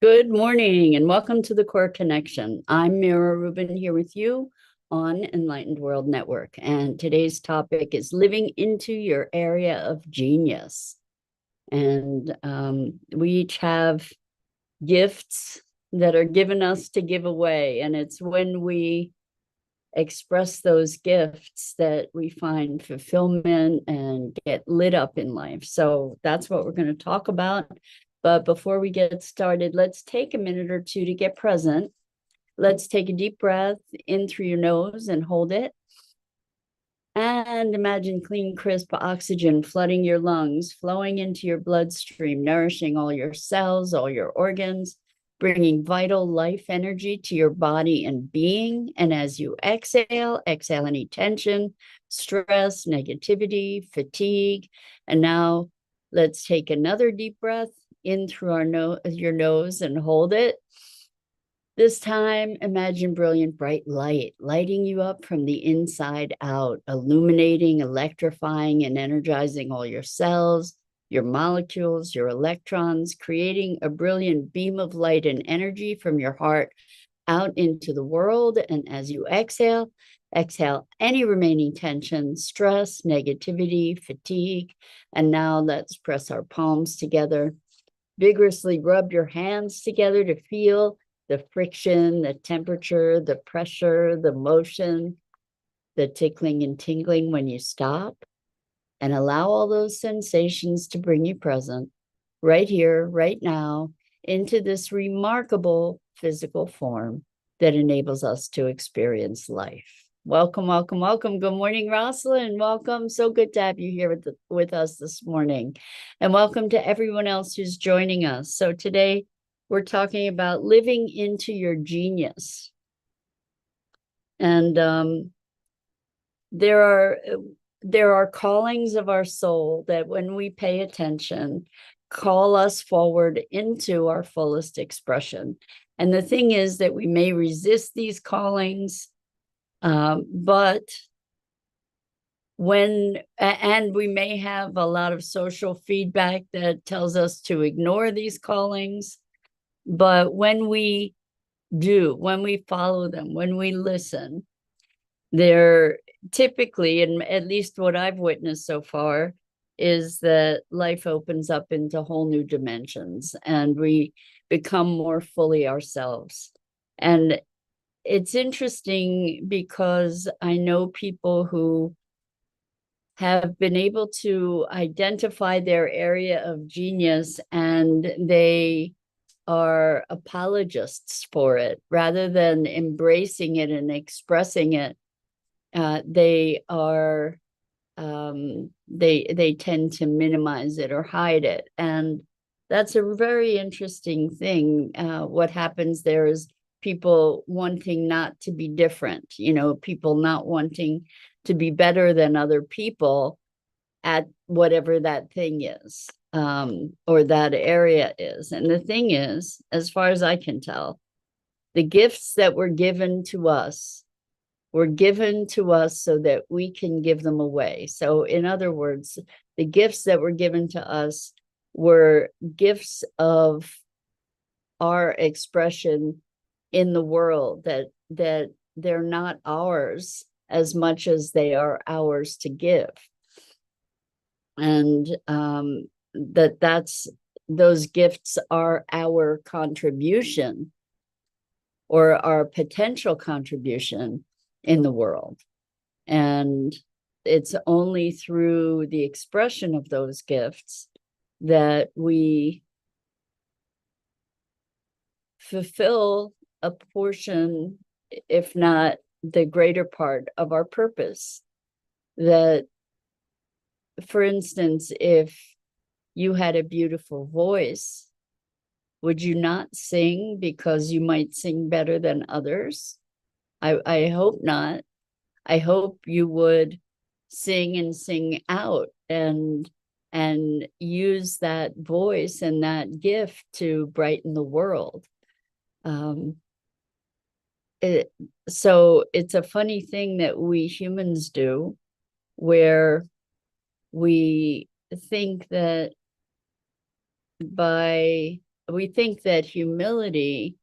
Good morning and welcome to the Core Connection. I'm Mira Rubin here with you on Enlightened World Network. And today's topic is living into your area of genius. And we each have gifts that are given us to give away. And it's when we express those gifts that we find fulfillment and get lit up in life. So that's what we're going to talk about. But before we get started, let's take a minute or two to get present. Let's take a deep breath in through your nose and hold it. And imagine clean, crisp oxygen flooding your lungs, flowing into your bloodstream, nourishing all your cells, all your organs, bringing vital life energy to your body and being. And as you exhale any tension, stress, negativity, fatigue. And now let's take another deep breath in through your nose and hold it. This time, imagine brilliant, bright light, lighting you up from the inside out, illuminating, electrifying, and energizing all your cells, your molecules, your electrons, creating a brilliant beam of light and energy from your heart out into the world. And as you exhale any remaining tension, stress, negativity, fatigue. And now let's press our palms together. Vigorously rub your hands together to feel the friction, the temperature, the pressure, the motion, the tickling and tingling when you stop, and allow all those sensations to bring you present right here, right now, into this remarkable physical form that enables us to experience life. Welcome, welcome, welcome. Good morning, Rosalind. Welcome. So good to have you here with us this morning. And welcome to everyone else who's joining us. So today, we're talking about living into your genius. And there are callings of our soul that when we pay attention, call us forward into our fullest expression. And the thing is that we may resist these callings, but we may have a lot of social feedback that tells us to ignore these callings. But when we follow them, when we listen, they're typically, and at least what I've witnessed so far, is that life opens up into whole new dimensions and we become more fully ourselves. And it's interesting because I know people who have been able to identify their area of genius, and they are apologists for it rather than embracing it and expressing it. They tend to minimize it or hide it, and that's a very interesting thing. What happens there is people wanting not to be different, people not wanting to be better than other people at whatever that thing is, or that area is. And the thing is, as far as I can tell, the gifts that were given to us so that we can give them away. So in other words, the gifts that were given to us were gifts of our expression in the world, that they're not ours as much as they are ours to give. And those gifts are our contribution, or our potential contribution in the world. And it's only through the expression of those gifts that we fulfill a portion, if not the greater part, of our purpose. That, for instance, if you had a beautiful voice, would you not sing because you might sing better than others? I hope not. I hope you would sing and sing out and use that voice and that gift to brighten the world. So it's a funny thing that we humans do, where we think that by we think that humility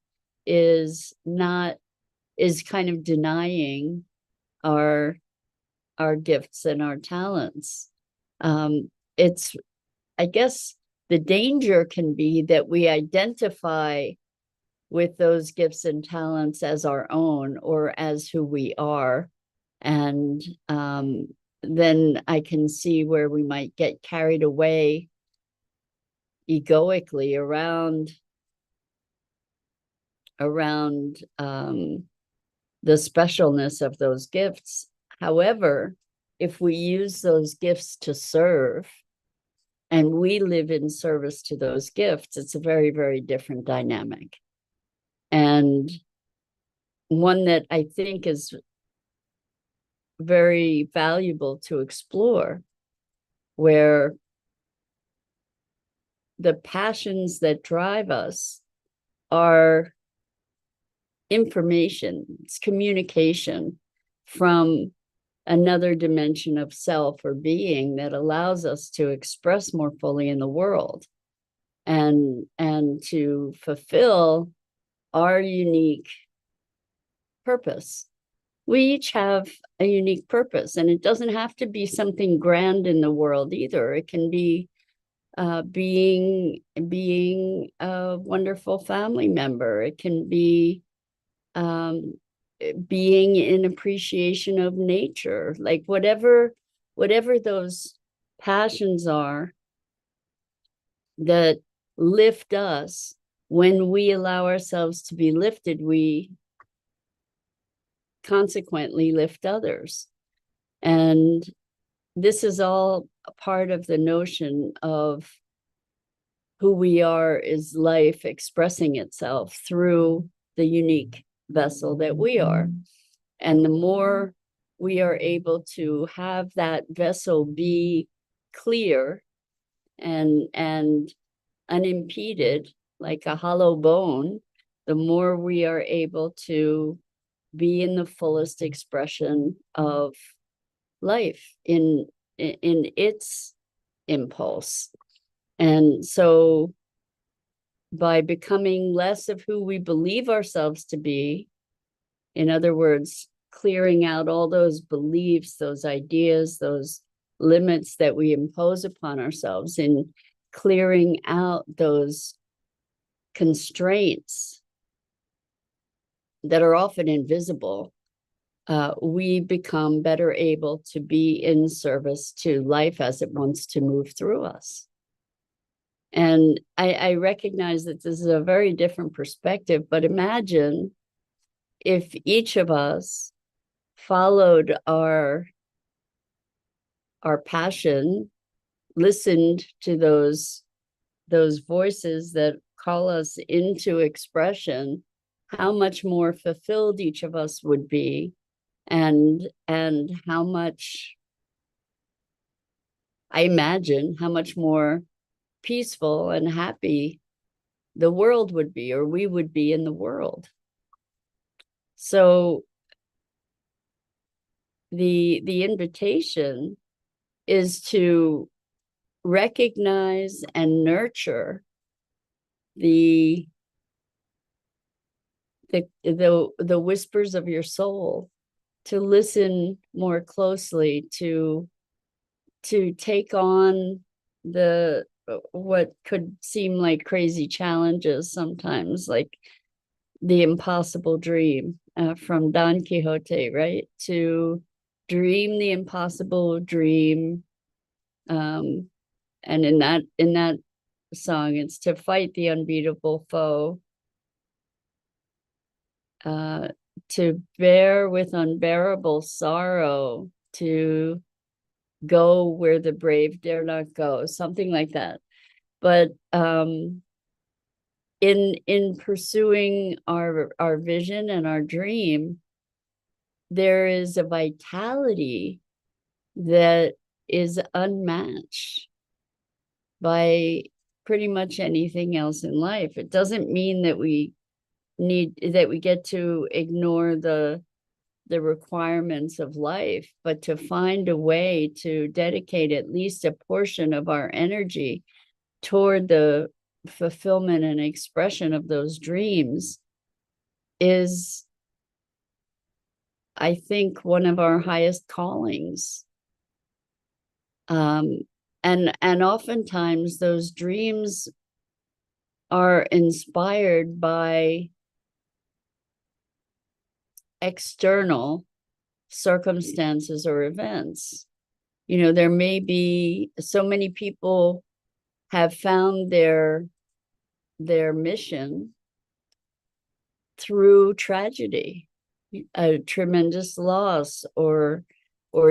is kind of denying our gifts and our talents. It's, I guess, the danger can be that we identify with those gifts and talents as our own or as who we are. And then I can see where we might get carried away egoically around the specialness of those gifts. However, if we use those gifts to serve and we live in service to those gifts, it's a very, very different dynamic. And one that I think is very valuable to explore, where the passions that drive us are information, it's communication from another dimension of self or being that allows us to express more fully in the world and to fulfill our unique purpose. We each have a unique purpose, and it doesn't have to be something grand in the world either. It can be being a wonderful family member. It can be being in appreciation of nature, like whatever those passions are that lift us. When we allow ourselves to be lifted, we consequently lift others. And this is all a part of the notion of who we are is life expressing itself through the unique vessel that we are. And the more we are able to have that vessel be clear and unimpeded, like a hollow bone, the more we are able to be in the fullest expression of life in its impulse. And so by becoming less of who we believe ourselves to be, in other words, clearing out all those beliefs, those ideas, those limits that we impose upon ourselves, in clearing out those constraints that are often invisible, we become better able to be in service to life as it wants to move through us. And I recognize that this is a very different perspective, but imagine if each of us followed our passion, listened to those voices that call us into expression, how much more fulfilled each of us would be, and how much, I imagine, how much more peaceful and happy the world would be, or we would be in the world. So the invitation is to recognize and nurture the whispers of your soul, to listen more closely, to take on the what could seem like crazy challenges sometimes, like the impossible dream from Don Quixote, right? To dream the impossible dream, and in that song, it's to fight the unbeatable foe, to bear with unbearable sorrow, to go where the brave dare not go, something like that. But in pursuing our vision and our dream, there is a vitality that is unmatched by pretty much anything else in life. It doesn't mean that we get to ignore the requirements of life, but to find a way to dedicate at least a portion of our energy toward the fulfillment and expression of those dreams is, I think, one of our highest callings. And oftentimes those dreams are inspired by external circumstances or events. You know, there may be so many people have found their mission through tragedy, a tremendous loss or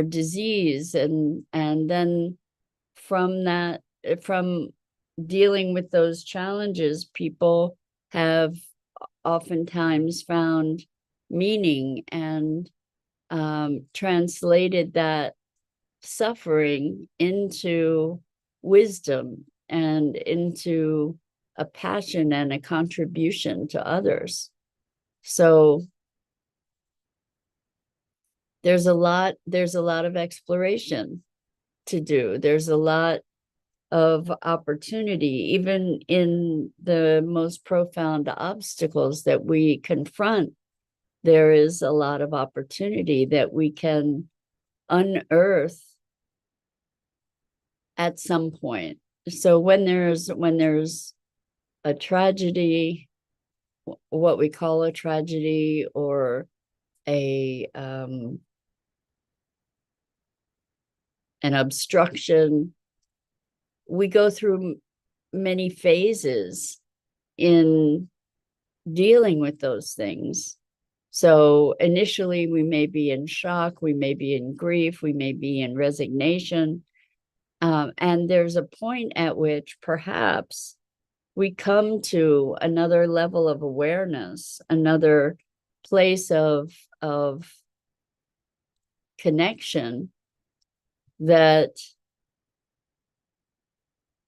disease, and then from that, from dealing with those challenges, people have oftentimes found meaning and translated that suffering into wisdom and into a passion and a contribution to others. So there's a lot of exploration to do. There's a lot of opportunity, even in the most profound obstacles that we confront. There is a lot of opportunity that we can unearth at some point. So when there's a tragedy, what we call a tragedy, or an obstruction, we go through many phases in dealing with those things. So initially we may be in shock, we may be in grief, we may be in resignation. And there's a point at which perhaps we come to another level of awareness, another place of connection that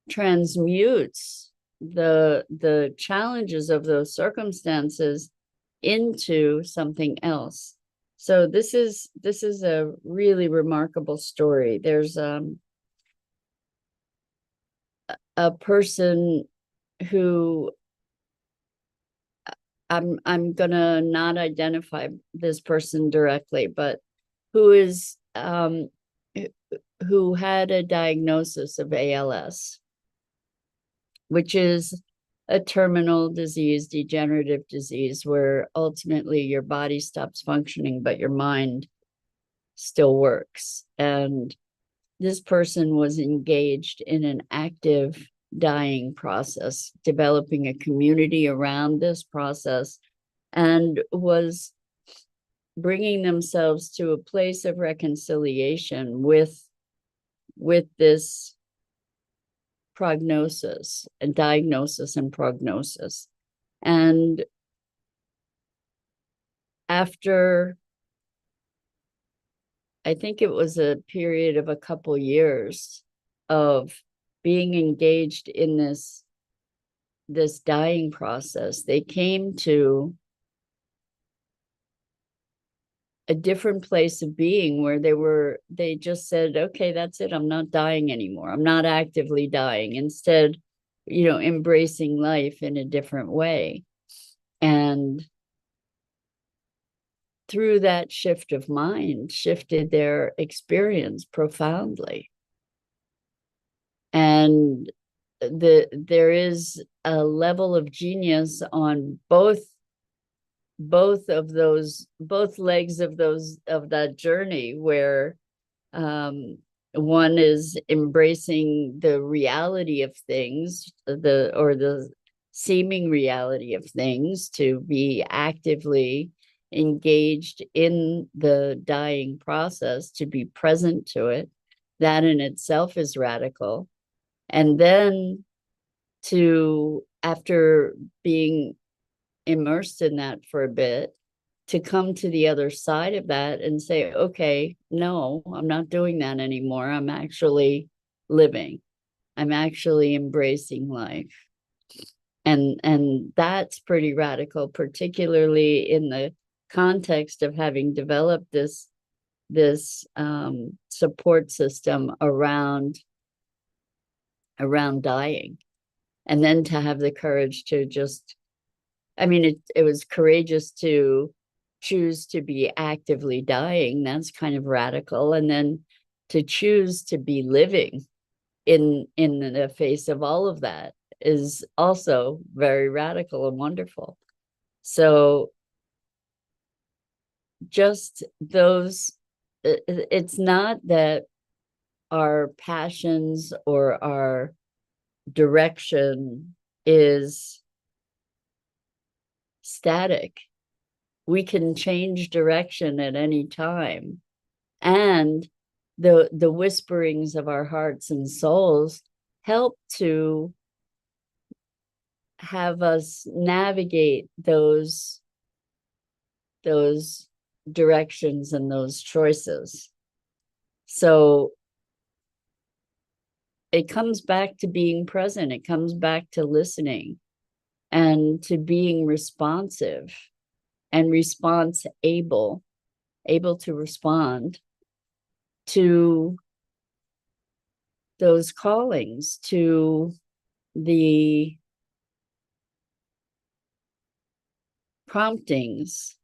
transmutes the challenges of those circumstances into something else. So this is a really remarkable story. There's a person who, I'm gonna not identify this person directly, but who is who had a diagnosis of ALS, which is a terminal disease, degenerative disease, where ultimately your body stops functioning, but your mind still works. And this person was engaged in an active dying process, developing a community around this process, and was bringing themselves to a place of reconciliation with this prognosis and diagnosis and prognosis. And after, I think it was a period of a couple years of being engaged in this dying process, they came to a different place of being where they just said, okay, that's it. I'm not dying anymore. I'm not actively dying. Instead, embracing life in a different way. And through that shift of mind, shifted their experience profoundly. And there is a level of genius on both legs of that journey, where one is embracing the reality of things, the seeming reality of things, to be actively engaged in the dying process, to be present to it. That in itself is radical. And then after being immersed in that for a bit, to come to the other side of that and say, okay, no, I'm not doing that anymore. I'm actually living. I'm actually embracing life. And that's pretty radical, particularly in the context of having developed this support system around dying. And then to have the courage to just, I mean, it was courageous to choose to be actively dying. That's kind of radical. And then to choose to be living in the face of all of that is also very radical and wonderful. So just those, it's not that our passions or our direction is static. We can change direction at any time. And the whisperings of our hearts and souls help to have us navigate those directions and those choices. So it comes back to being present. It comes back to listening and to being responsive and able to respond to those callings, to the promptings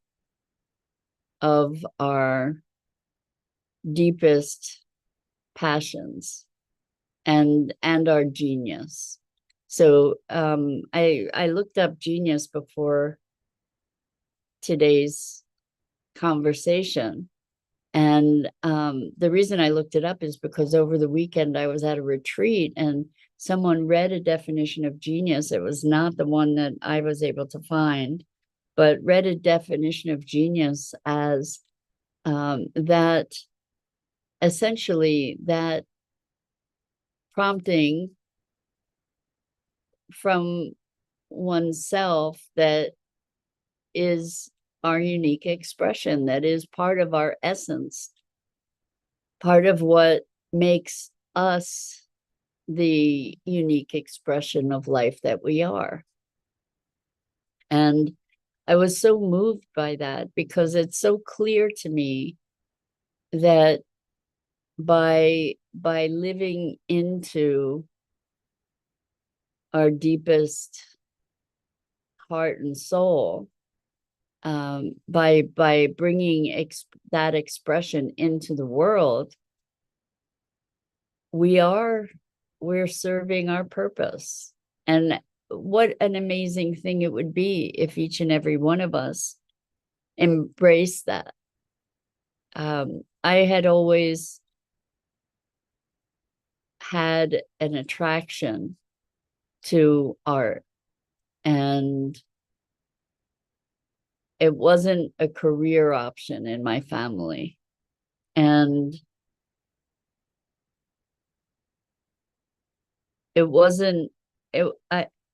of our deepest passions and our genius. So I looked up genius before today's conversation. And the reason I looked it up is because over the weekend I was at a retreat and someone read a definition of genius. It was not the one that I was able to find, but read a definition of genius as that essentially that prompting from oneself that is our unique expression, that is part of our essence, part of what makes us the unique expression of life that we are. And I was so moved by that because it's so clear to me that by living into our deepest heart and soul, by bringing that expression into the world, we're serving our purpose. And what an amazing thing it would be if each and every one of us embraced that. I had always had an attraction to art, and it wasn't a career option in my family. And it wasn't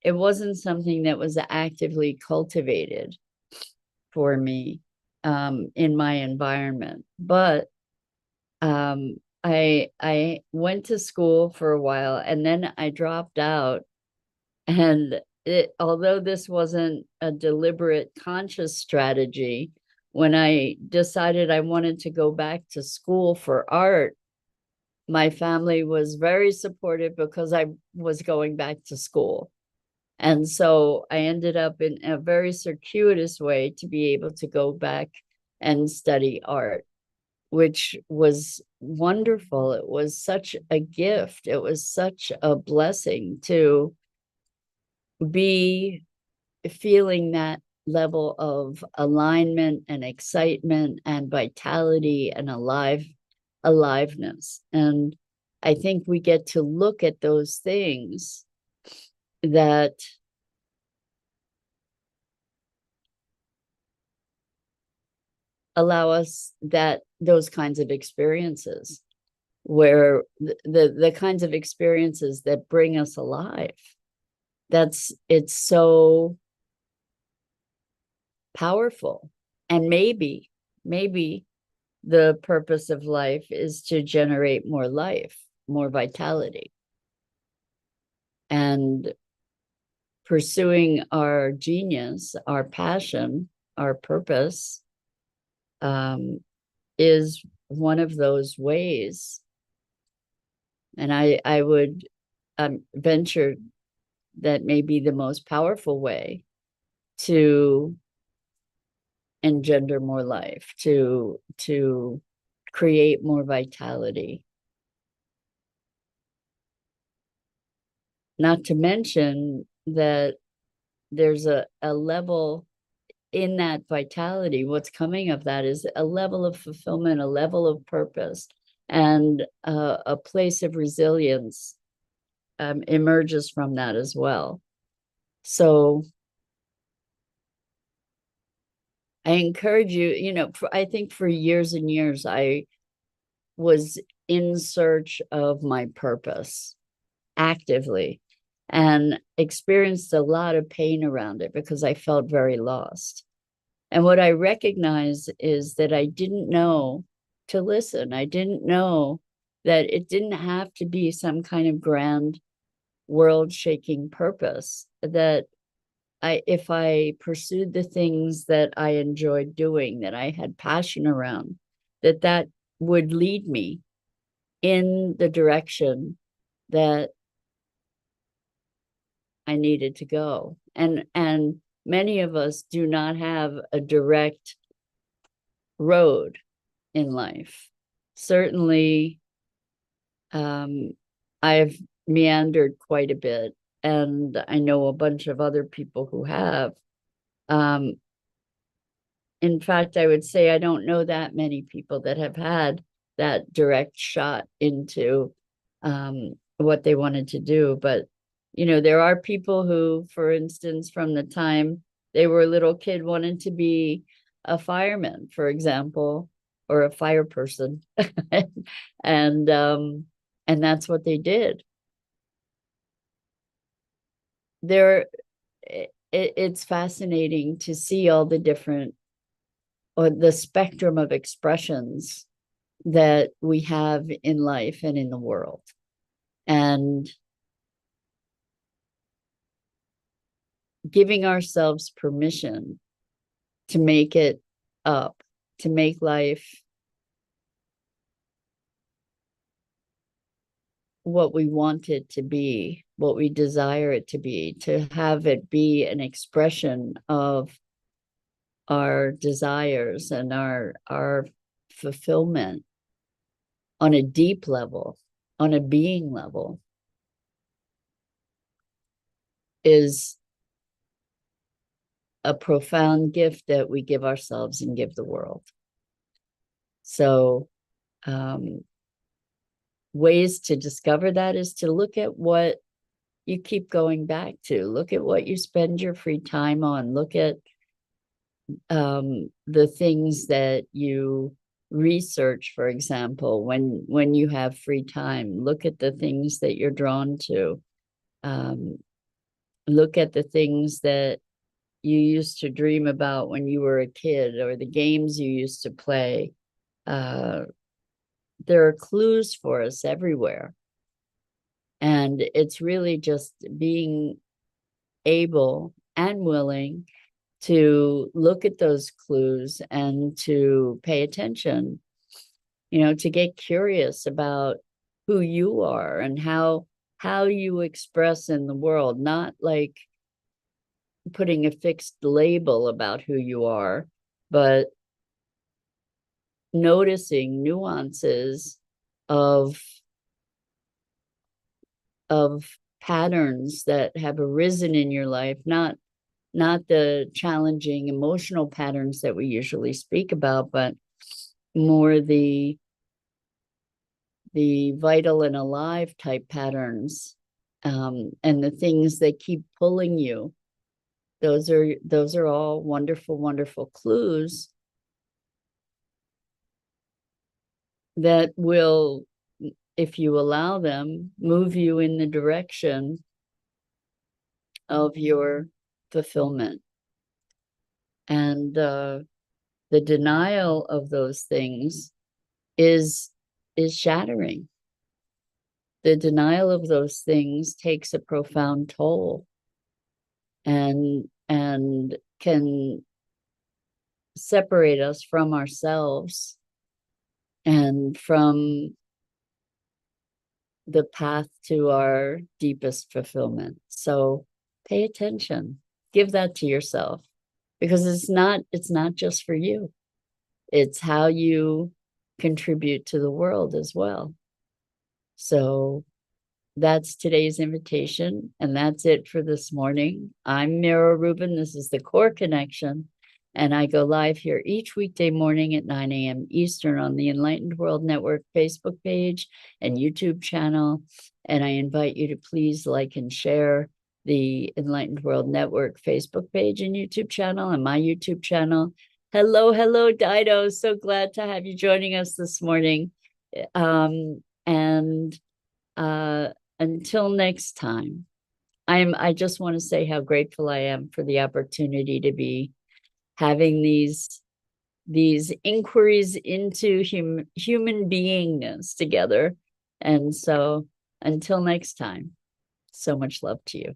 it wasn't something that was actively cultivated for me in my environment. But I went to school for a while and then I dropped out. And although this wasn't a deliberate, conscious strategy, when I decided I wanted to go back to school for art, my family was very supportive because I was going back to school. And so I ended up in a very circuitous way to be able to go back and study art, which was wonderful. It was such a gift. It was such a blessing to be feeling that level of alignment and excitement and vitality and aliveness. And I think we get to look at those things that allow us those kinds of experiences, where the kinds of experiences that bring us alive. It's so powerful. And maybe the purpose of life is to generate more life, more vitality. And pursuing our genius, our passion, our purpose is one of those ways. And I would venture that may be the most powerful way to engender more life, to create more vitality. Not to mention that there's a level in that vitality. What's coming of that is a level of fulfillment, a level of purpose, and a place of resilience emerges from that as well. So I encourage you, I think for years and years, I was in search of my purpose actively and experienced a lot of pain around it because I felt very lost. And what I recognize is that I didn't know to listen. I didn't know that it didn't have to be some kind of grand world-shaking purpose, that if I pursued the things that I enjoyed doing, that I had passion around, that would lead me in the direction that I needed to go. And many of us do not have a direct road in life. Certainly, I've meandered quite a bit, and I know a bunch of other people who have. In fact, I would say I don't know that many people that have had that direct shot into what they wanted to do. But, there are people who, for instance, from the time they were a little kid, wanted to be a fireman, for example, or a fire person. and that's what they did. It's fascinating to see all the different, or the spectrum of expressions that we have in life and in the world. And giving ourselves permission to make it up, to make life what we want it to be, what we desire it to be, to have it be an expression of our desires and our fulfillment on a deep level, on a being level, is a profound gift that we give ourselves and give the world. So ways to discover that is to look at what you keep going back to. Look at what you spend your free time on. Look at the things that you research, for example, when you have free time. Look at the things that you're drawn to. Look at the things that you used to dream about when you were a kid, or the games you used to play. There are clues for us everywhere. And it's really just being able and willing to look at those clues and to pay attention, to get curious about who you are and how you express in the world, not like putting a fixed label about who you are, but noticing nuances of patterns that have arisen in your life, not the challenging emotional patterns that we usually speak about, but more the vital and alive type patterns, and the things that keep pulling you. Those are all wonderful, wonderful clues that will, if you allow them, move you in the direction of your fulfillment. And the denial of those things is shattering. The denial of those things takes a profound toll and can separate us from ourselves and from the path to our deepest fulfillment. So pay attention, give that to yourself, because it's not just for you. It's how you contribute to the world as well. So that's today's invitation, and that's it for this morning. I'm Mira Rubin. This is the Core Connection, and I go live here each weekday morning at 9 a.m. Eastern on the Enlightened World Network Facebook page and YouTube channel. And I invite you to please like and share the Enlightened World Network Facebook page and YouTube channel and my YouTube channel. Hello, hello, Dido. So glad to have you joining us this morning. And until next time, I just want to say how grateful I am for the opportunity to be having these inquiries into human beingness together. And so until next time, so much love to you.